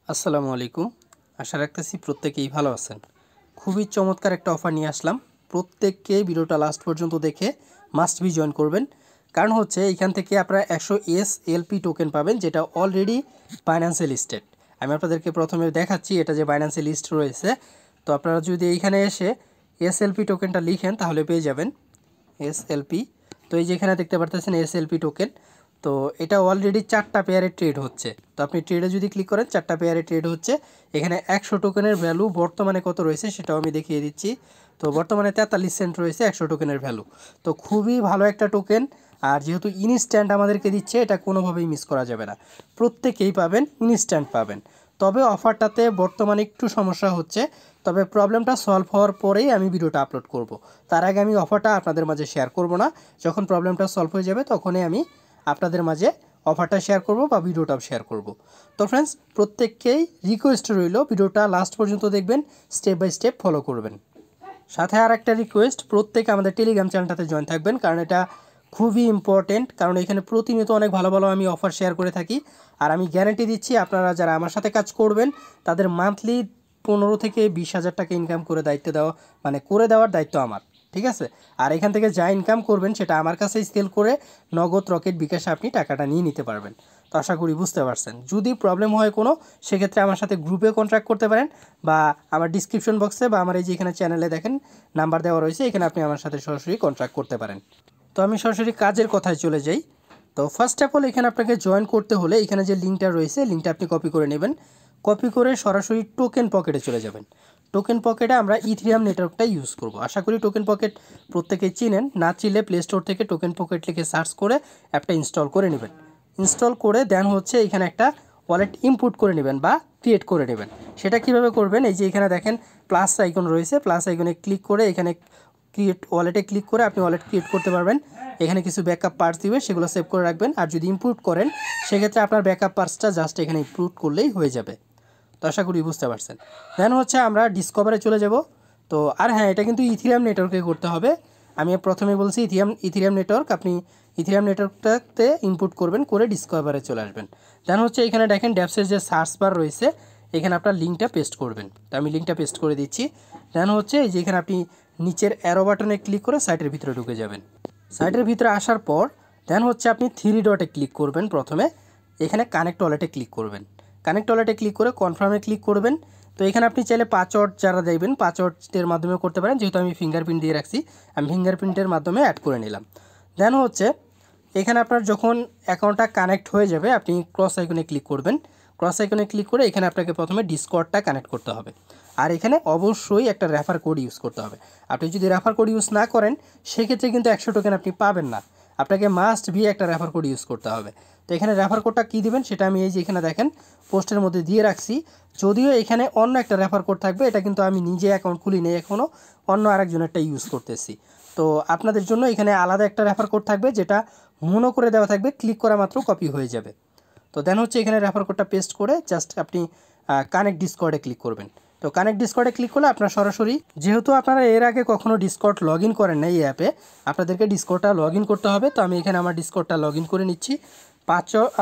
আসসালামু আলাইকুম। আশা রাখতেছি প্রত্যেকেই ভালো আছেন। খুবই চমৎকার একটা অফার নিয়ে আসলাম। প্রত্যেককে ভিডিওটা লাস্ট পর্যন্ত দেখে মাস্ট বি জয়েন করবেন। কারণ হচ্ছে এখান থেকে আপনারা 100 SLP টোকেন পাবেন, যেটা অলরেডি বাইন্যান্সে লিস্টেড। আমি আপনাদেরকে প্রথমে দেখাচ্ছি এটা যে বাইন্যান্সে লিস্ট রয়েছে। তো আপনারা যদি এইখানে এসে SLP টোকেনটা লিখেন তাহলে পেয়ে যাবেন SLP। তো এই যে এখানে দেখতে পারতেছেন SLP টোকেন। তো এটা অলরেডি 4টা পেয়ারে ট্রেড হচ্ছে। তো আপনি ট্রেডে যদি ক্লিক করেন 4টা পেয়ারে ট্রেড হচ্ছে। এখানে 100 টোকেনের ভ্যালু বর্তমানে কত রয়েছে সেটাও আমি দেখিয়ে দিচ্ছি। তো বর্তমানে 43 সেন্ট রয়েছে 100 টোকেনের ভ্যালু। তো খুবই ভালো একটা টোকেন। আর যেহেতু ইনস্ট্যান্ট আমাদেরকে দিচ্ছে, এটা কোনোভাবেই মিস করা যাবে না। প্রত্যেকেই পাবেন, ইনস্ট্যান্ট পাবেন। তবে অফারটাতে বর্তমানে একটু সমস্যা হচ্ছে। তবে প্রবলেমটা সলভ হওয়ার পরেই আমি ভিডিওটা আপলোড করব। তার আগে আমি অফারটা আপনাদের মাঝে শেয়ার করব না। যখন প্রবলেমটা সলভ হয়ে যাবে তখনই আমি আপনাদের মাঝে অফারটা শেয়ার করব বা ভিডিওটাও শেয়ার করব। তো ফ্রেন্ডস, প্রত্যেককেই রিকোয়েস্ট রইল ভিডিওটা লাস্ট পর্যন্ত দেখবেন, স্টেপ বাই স্টেপ ফলো করবেন। সাথে আর একটা রিকোয়েস্ট, প্রত্যেকে আমাদের টেলিগ্রাম চ্যানেলটাতে জয়েন থাকবেন, কারণ এটা খুবই ইম্পর্টেন্ট। কারণ এখানে প্রতিনিয়ত অনেক ভালো ভালো আমি অফার শেয়ার করে থাকি। আর আমি গ্যারান্টি দিচ্ছি, আপনারা যারা আমার সাথে কাজ করবেন তাদের মান্থলি 15 থেকে 20 হাজার টাকা ইনকাম করে দেওয়ার দায়িত্ব আমার। ঠিক আছে? আর এখান থেকে যা ইনকাম করবেন সেটা আমার কাছেই সেল করে নগদ, রকেট, বিকাশে আপনি টাকাটা নিয়ে নিতে পারবেন। তো আশা করি বুঝতে পারছেন। যদি প্রবলেম হয় কোনো, সেক্ষেত্রে আমার সাথে গ্রুপে কন্ট্যাক্ট করতে পারেন, বা আমার ডিসক্রিপশন বক্সে বা আমার এই যে এখানে চ্যানেলে দেখেন নাম্বার দেওয়া রয়েছে, এখানে আপনি আমার সাথে সরাসরি কন্ট্যাক্ট করতে পারেন। তো আমি সরাসরি কাজের কথায় চলে যাই। তো ফার্স্ট অফ অল এখানে আপনাকে জয়েন করতে হলে এখানে যে লিঙ্কটা রয়েছে, লিঙ্কটা আপনি কপি করে নেবেন। কপি করে সরাসরি টোকেন পকেটে চলে যাবেন। টোকেন পকেটে আমরা ইথিরিয়াম নেটওয়ার্কটা ইউজ করব। আশা করি টোকেন পকেট প্রত্যেকেই চিনেন। না চিনলে প্লে স্টোর থেকে টোকেন পকেট লিখে সার্চ করে অ্যাপটা ইনস্টল করে নেবেন। ইনস্টল করে দেন হচ্ছে এখানে একটা ওয়ালেট ইনপুট করে নেবেন বা ক্রিয়েট করে নেবেন। সেটা কিভাবে করবেন, এই যে এখানে দেখেন প্লাস আইকন রয়েছে, প্লাস আইকনে ক্লিক করে এখানে ক্রিয়েট ওয়ালেটে ক্লিক করে আপনি ওয়ালেট ক্রিয়েট করতে পারবেন। এখানে কিছু ব্যাকআপ পার্টস দিবে, সেগুলো সেভ করে রাখবেন। আর যদি ইনপুট করেন সেক্ষেত্রে আপনার ব্যাকআপ পার্টসটা জাস্ট এখানে ইনপুট করলেই হয়ে যাবে। তো আশা করি বুঝতে পারছেন। দেন হচ্ছে আমরা ডিসকভারে চলে যাব। তো আর হ্যাঁ, এটা কিন্তু ইথিরিয়াম নেটওয়ার্কে করতে হবে। আমি প্রথমে বলছি ইথিরিয়াম নেটওয়ার্ক। আপনি ইথিরিয়াম নেটওয়ার্কটাতে ইনপুট করবেন, করে ডিসকভারে চলে আসবেন। দেন হচ্ছে এখানে দেখেন ড্যাপসের যে সার্চ বার রয়েছে, এখানে আপনার লিঙ্কটা পেস্ট করবেন। তো আমি লিঙ্কটা পেস্ট করে দিচ্ছি। দেন হচ্ছে এই যে এখানে আপনি নিচের অ্যারো বাটনে ক্লিক করে সাইটের ভিতরে ঢুকে যাবেন। সাইটের ভিতরে আসার পর দেন হচ্ছে আপনি 3 ডটে ক্লিক করবেন। প্রথমে এখানে কানেক্ট ওয়ালেটে ক্লিক করবেন। কানেক্ট ওয়ালেটে ক্লিক করে কনফার্মে ক্লিক করবেন। তো এখানে আপনি চাইলে পাসওয়ার্ড যারা দেবেন পাসওয়ার্ডের মাধ্যমে করতে পারেন। যেহেতু আমি ফিঙ্গারপ্রিন্ট দিয়ে রাখছি, আমি ফিঙ্গারপ্রিন্টের মাধ্যমে অ্যাড করে নিলাম। দেন হচ্ছে এখানে আপনার যখন অ্যাকাউন্টটা কানেক্ট হয়ে যাবে, আপনি ক্রস আইকনে ক্লিক করবেন। ক্রস আইকনে ক্লিক করে এখানে আপনাকে প্রথমে ডিসকর্ডটা কানেক্ট করতে হবে। আর এখানে অবশ্যই একটা রেফার কোড ইউজ করতে হবে। আপনি যদি রেফার কোড ইউজ না করেন সেক্ষেত্রে কিন্তু 100 টোকেন আপনি পাবেন না। আপনাকে মাস্ট বি একটা রেফার কোড ইউজ করতে হবে। তো এখানে রেফার কোডটা কী দিবেন সেটা আমি এই যে এখানে দেখেন পোস্টের মধ্যে দিয়ে রাখছি। যদিও এখানে অন্য একটা রেফার কোড থাকবে, এটা কিন্তু আমি নিজে অ্যাকাউন্ট খুলি নেই এখনও, অন্য আরেকজনেরটা ইউজ করতেছি। তো আপনাদের জন্য এখানে আলাদা একটা রেফার কোড থাকবে, যেটা মনো করে দেওয়া থাকবে, ক্লিক করা মাত্র কপি হয়ে যাবে। তো দেন হচ্ছে এখানে রেফার কোডটা পেস্ট করে জাস্ট আপনি কানেক্ট ডিসকর্ডে ক্লিক করবেন। তো কানেক্ট ডিসকর্ডে ক্লিক করলে আপনার সরাসরি, যেহেতু আপনারা এর আগে কখনো ডিসকর্ড লগ ইন করেন না এই অ্যাপে, আপনাদেরকে ডিসকর্ডটা লগ ইন করতে হবে। তো আমি এখানে আমার ডিসকর্ডটা লগ ইন করে নিচ্ছি।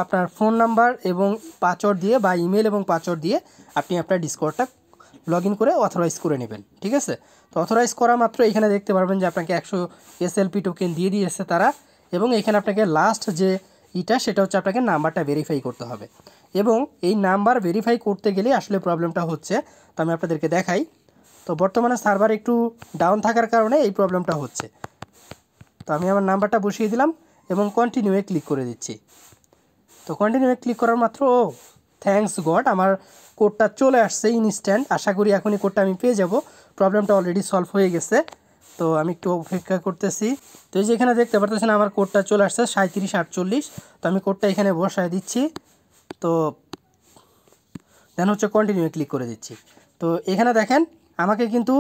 আপনার ফোন নাম্বার এবং পাসওয়ার্ড দিয়ে বা ইমেল এবং পাসওয়ার্ড দিয়ে আপনি আপনার ডিসকর্ডটা লগ ইন করে অথরাইজ করে নেবেন। ঠিক আছে? তো অথরাইজ করা মাত্র এখানে দেখতে পারবেন যে আপনাকে 100 SLP টোকেন দিয়ে দিয়েছে তারা। এবং এখানে আপনাকে লাস্ট যে সেটা হচ্ছে আপনাকে নাম্বারটা ভেরিফাই করতে হবে। এবং এই নাম্বার ভেরিফাই করতে গেলে আসলে প্রবলেমটা হচ্ছে, তো আমি আপনাদেরকে দেখাই। তো বর্তমানে সার্ভার একটু ডাউন থাকার কারণে এই প্রবলেমটা হচ্ছে। তো আমি আমার নাম্বারটা বসিয়ে দিলাম এবং কন্টিনিউয়ে ক্লিক করে দিচ্ছি। তো কন্টিনিউয়ে ক্লিক করার মাত্র থ্যাঙ্কস গড, আমার কোডটা চলে আসছে ইনস্ট্যান্ট। আশা করি এখনই কোডটা আমি পেয়ে যাব। প্রবলেমটা অলরেডি সলভ হয়ে গেছে। তো আমি একটু অপেক্ষা করতেছি। তো এই যে এখানে দেখতে পারতেছেন আমার কোডটা চলে আসছে 3748। তো আমি কোডটা এখানে বসায় দিচ্ছি। তো দেন হচ্ছে কন্টিনিউ ক্লিক করে দিচ্ছি। তো এখানে দেখেন আমাকে কিন্তু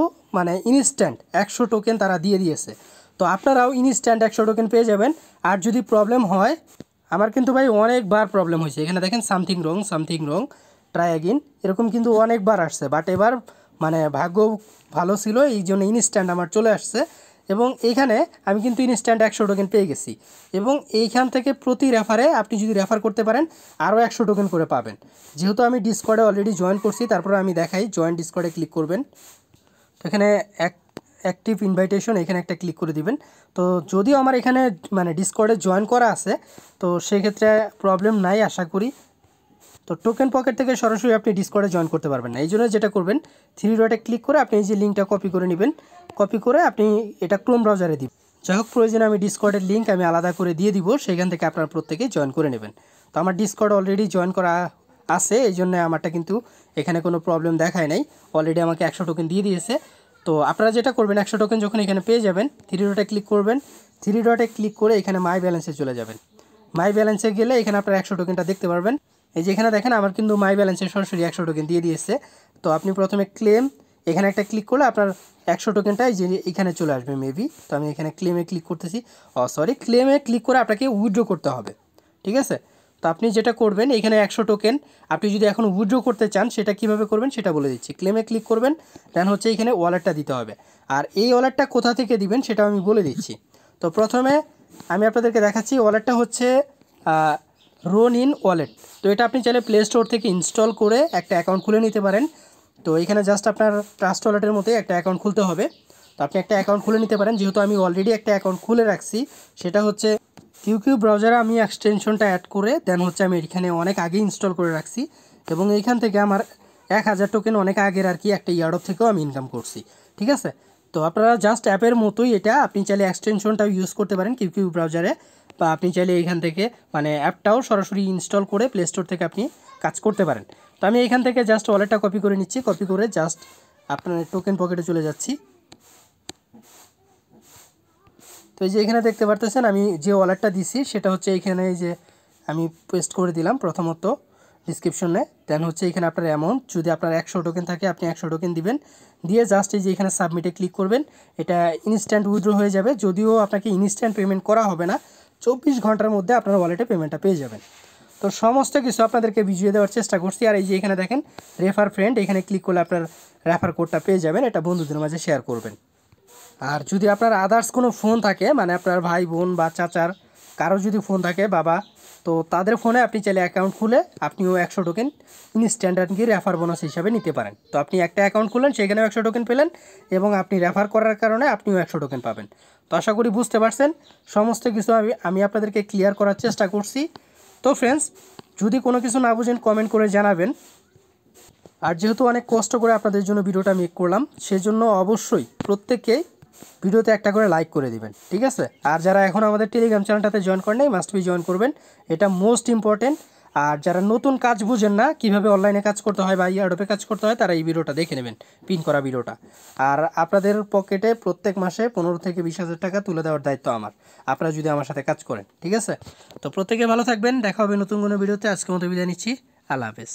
ইনস্ট্যান্ট 100 টোকেন তারা দিয়ে দিয়েছে। তো আপনারাও ইনস্ট্যান্ট 100 টোকেন পেয়ে যাবেন। আর যদি প্রবলেম হয়, আমার কিন্তু ভাই অনেকবার প্রবলেম হয়েছে, এখানে দেখেন সামথিং রং ট্রাই অ্যাগেন, এরকম কিন্তু অনেকবার আসছে। বাট এবার ভাগ্য ভালো ছিল, এই জন্য ইনস্ট্যান্ট আমার চলে আসছে। এবং এইখানে আমি কিন্তু ইনস্ট্যান্ট 100 টোকেন পেয়ে গেছি এবং এইখান থেকে প্রতি রেফারে আপনি যদি রেফার করতে পারেন আরও 100 টোকেন করে পাবেন। যেহেতু আমি ডিসকর্ডে অলরেডি জয়েন করছি, তারপরে আমি দেখাই, জয়েন ডিসকর্ডে ক্লিক করবেন। তো এখানে অ্যাক্টিভ ইনভাইটেশন এখানে একটা ক্লিক করে দিবেন। তো যদিও আমার এখানে মানে ডিসকর্ডে জয়েন করা আছে, তো সেক্ষেত্রে প্রবলেম নাই আশা করি। তো টোকেন পকেট থেকে সরাসরি আপনি ডিসকর্ডে জয়েন করতে পারবেন না। এই জন্য যেটা করবেন, 3 ডটে ক্লিক করে আপনি এই যে লিঙ্কটা কপি করে নেবেন। কপি করে আপনি এটা ক্রোম ব্রাউজারে দিবেন। যাই হোক, প্রয়োজনে আমি ডিসকর্ডের লিঙ্ক আমি আলাদা করে দিয়ে দিব, সেখান থেকে আপনারা প্রত্যেকেই জয়েন করে নেবেন। তো আমার ডিসকর্ড অলরেডি জয়েন করা আছে, এই জন্য আমারটা কিন্তু এখানে কোনো প্রবলেম দেখায় নাই। অলরেডি আমাকে 100 টোকেন দিয়ে দিয়েছে। তো আপনারা যেটা করবেন, 100 টোকেন যখন এখানে পেয়ে যাবেন, 3 ডটে ক্লিক করবেন। 3 ডটে ক্লিক করে এখানে মাই ব্যালেন্সে চলে যাবেন। মাই ব্যালেন্সে গেলে এখানে আপনারা 100 টোকেনটা দেখতে পারবেন। এই যে এখানে দেখেন আমার কিন্তু মাই ব্যালেন্সে সরাসরি 100 টোকেন দিয়ে দিয়েছে। তো আপনি প্রথমে ক্লেম এখানে একটা ক্লিক করলে আপনার 100 টোকেনটাই যে এখানে চলে আসবে মেবি। তো আমি এখানে ক্লেমে ক্লিক করতেছি। ক্লেমে ক্লিক করে আপনাকে উইথড্র করতে হবে, ঠিক আছে। তো আপনি যেটা করবেন, এখানে 100 টোকেন আপনি যদি এখন উইথড্র করতে চান সেটা কিভাবে করবেন সেটা বলে দিচ্ছি। ক্লেমে ক্লিক করবেন, দেন হচ্ছে এখানে ওয়ালেটটা দিতে হবে। আর এই ওয়ালেটটা কোথা থেকে দিবেন সেটাও আমি বলে দিচ্ছি। তো প্রথমে আমি আপনাদেরকে দেখাচ্ছি, ওয়ালেটটা হচ্ছে রোন ইন ওয়ালেট। তো এটা আপনি চাইলে প্লে স্টোর থেকে ইনস্টল করে একটা অ্যাকাউন্ট খুলে নিতে পারেন। তো এখানে জাস্ট আপনার ট্রাস্ট ওয়ালেটের মধ্যে একটা অ্যাকাউন্ট খুলতে হবে। তো আপনি একটা অ্যাকাউন্ট খুলে নিতে পারেন। যেহেতু আমি অলরেডি একটা অ্যাকাউন্ট খুলে রাখছি, সেটা হচ্ছে কিউ ব্রাউজারে আমি এক্সটেনশনটা অ্যাড করে দেন হচ্ছে আমি এখানে অনেক আগে ইনস্টল করে রাখছি এবং এইখান থেকে আমার 1000 টোকেন অনেক আগের আর কি একটা ইয়ারডপ থেকেও আমি ইনকাম করছি, ঠিক আছে। তো আপনারা জাস্ট অ্যাপের মতোই এটা আপনি চাইলে এক্সটেনশনটাও ইউজ করতে পারেন কিউ ব্রাউজারে, বা আপনি চাইলে এইখান থেকে মানে অ্যাপটাও সরাসরি ইনস্টল করে প্লে স্টোর থেকে আপনি কাজ করতে পারেন। তো আমি এইখান থেকে জাস্ট ওয়ালেটটা কপি করে নিচ্ছি। কপি করে জাস্ট আপনার টোকেন পকেটে চলে যাচ্ছি। তো এই যে এখানে দেখতে পারতেছেন আমি যে ওয়ালেটটা দিছি সেটা হচ্ছে এইখানে, এই যে আমি পেস্ট করে দিলাম প্রথমত ডিসক্রিপশনে। দেন হচ্ছে এখানে আপনার অ্যামাউন্ট, যদি আপনার 100 টোকেন থাকে আপনি 100 টোকেন দিবেন, দিয়ে জাস্ট এই যে এখানে সাবমিটে ক্লিক করবেন। এটা ইনস্ট্যান্ট উইথড্র হয়ে যাবে। যদিও আপনাকে ইনস্ট্যান্ট পেমেন্ট করা হবে না, 24 ঘন্টার মধ্যে আপনার ওয়ালেটে পেমেন্টটা পেয়ে যাবেন। তো সমস্ত কিছু আপনাদেরকে বুঝিয়ে দেওয়ার চেষ্টা করছি। আর এই যে এখানে দেখেন রেফার ফ্রেন্ড, এখানে ক্লিক করলে আপনার রেফার কোডটা পেয়ে যাবেন। এটা বন্ধুদের মাঝে শেয়ার করবেন। আর যদি আপনার আদার্স কোনো ফোন থাকে, মানে আপনার ভাই বোন বা চাচার কারো যদি ফোন থাকে, বাবা, তো তাদের ফোনে আপনি চাইলে অ্যাকাউন্ট খুলে আপনিও 100 টোকেন ইনস্ট্যান্ট আর কি রেফার বোনাস হিসাবে নিতে পারেন। তো আপনি একটা অ্যাকাউন্ট খুললেন, সেখানেও 100 টোকেন পেলেন এবং আপনি রেফার করার কারণে আপনিও 100 টোকেন পাবেন। তো আশা করি বুঝতে পারছেন, সমস্ত কিছু আমি আপনাদেরকে ক্লিয়ার করার চেষ্টা করছি। তো ফ্রেন্ডস, যদি কোনো কিছু না বুঝেন কমেন্ট করে জানাবেন। আর যেহেতু অনেক কষ্ট করে আপনাদের জন্য ভিডিওটা মেক করলাম, সেজন্য অবশ্যই প্রত্যেককেই ভিডিওতে একটা করে লাইক করে দিবেন, ঠিক আছে। আর যারা এখন আমাদের টেলিগ্রাম চ্যানেলটাতে জয়েন করেন নাই, মাস্ট বি জয়েন করবেন, এটা মোস্ট ইম্পর্টেন্ট। আর যারা নতুন কাজ বুঝেন না, কিভাবে অনলাইনে কাজ করতে হয় বা এয়ারড্রপে কাজ করতে হয়, তারা এই ভিডিওটা দেখে নেবেন, পিন করা ভিডিওটা। আর আপনাদের পকেটে প্রত্যেক মাসে 15 থেকে 20,000 টাকা তুলে দেওয়ার দায়িত্ব আমার, আপনারা যদি আমার সাথে কাজ করেন, ঠিক আছে। তো প্রত্যেকে ভালো থাকবেন, দেখা হবে নতুন কোনো ভিডিওতে। আজকের মতো বিদায় নিচ্ছি, আল্লাহ হাফেজ।